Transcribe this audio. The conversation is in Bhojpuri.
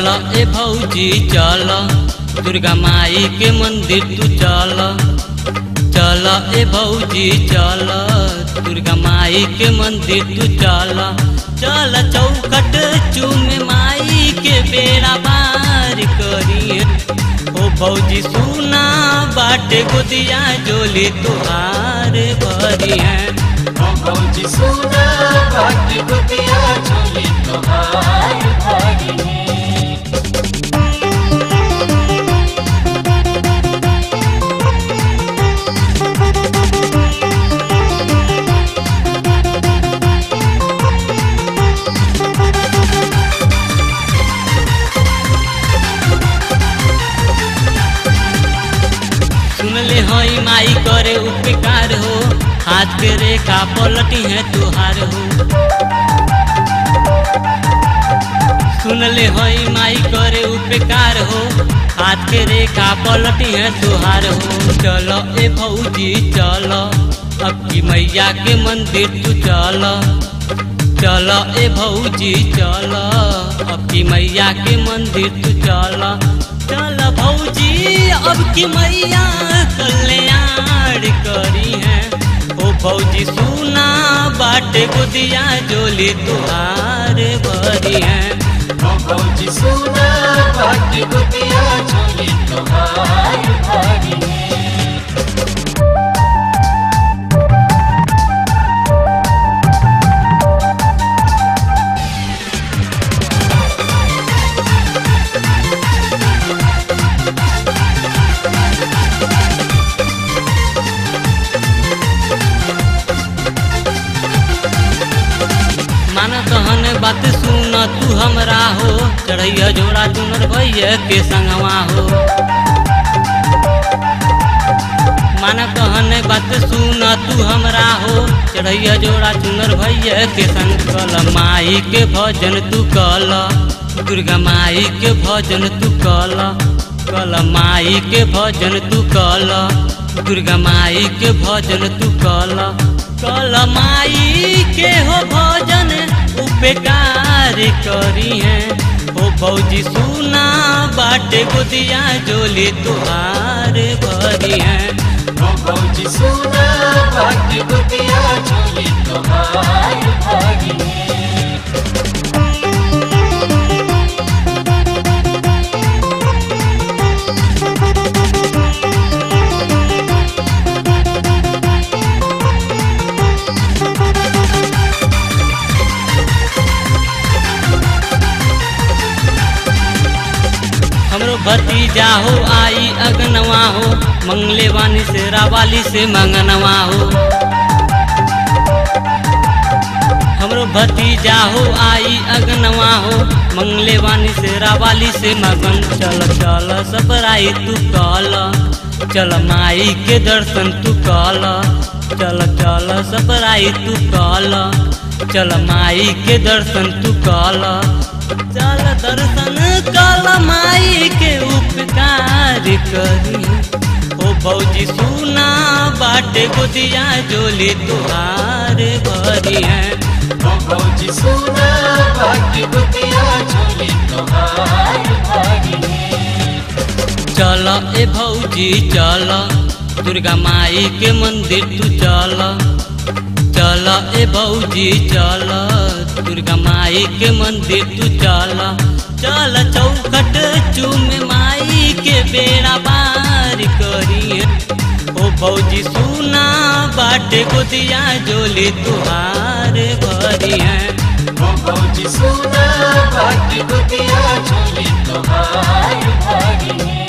चल ए भौजी चल दुर्गा माई के मंदिर तू चल। चल ए भौजी चल दुर्गा माई के मंदिर तू चल। चल चौखट चूमे माई के बेड़ा पार करिए। ओ भौजी सुना बाटे गोदिया जोली तुहार भरी है। ओ भौजी सुना बाटे गोदिया जोली तुहार भरी है। सुनले हई माई करे उपकार हो, हाथ के रेखा पलटी है तुहार हो। सुनले हई माई करे उपकार हो, हाथ के रेखा पलटी है तुहार हो। चलो ए भौजी चलो अब की मैया के मंदिर तू चलो। चलो ए भौजी चलो अब की मैया के मंदिर तू चलो। चल भौजी अब की मैया कल्याण करी है। ओ भौजी सुना बाटे गोदिया जोली तुहार भरी है। ओ भौजी सुना बाटे गोदिया जोली तुहार भरी है। माना कहन बात सुन तू हमरा हो, चढ़ैया जोड़ा चुनर भैया के संगवा हो। माना कहन बात सुन तू हमरा हो, चढ़ैया जोड़ा चुनर भैया के संग। कल माई के भजन तू कल दुर्गा माई के भजन तू कल। कल माई के भजन तू कल दुर्गा माई के भजन तू कल। कल माई के हो भजन उपकार करी है। ओ भौजी सुना बाटे गोदिया जोली तुहार भरी है। ओ भौजी सुना बाटे गोदिया जोली तुहार भरी है। हमरो भतीजा हो आई अगनवा हो, मंगले वानी से रावाली से मंगनवा हो। हमरो भतीजा हो आई अगनवा हो, मंगले वानी से रावाली से मगन। चल चल सबराई तू कल, चल माई के दर्शन तू कल। चल चल सबराई तू कल, चल माई के दर्शन तू कल। चल दर्शन कल माई के उपकार करी। ओ भौजी सुना बाटे गोदिया जोली तुहार भरी है। ओ भौजी सुना बाटे गोदिया जोली तुहार भरी है। चल ए भौजी चल दुर्गा माई के मंदिर तू चल। चल ए भौजी चल दुर्गा माई के मंदिर तू चल। चल चौखट चूमे माई के बेड़ा पार करिए। ओ भौजी सुना बाटे गोदिया जोली तुहार भरी है। ओ भौजी सुना बाटे गोदिया जोली तुहार भरी है।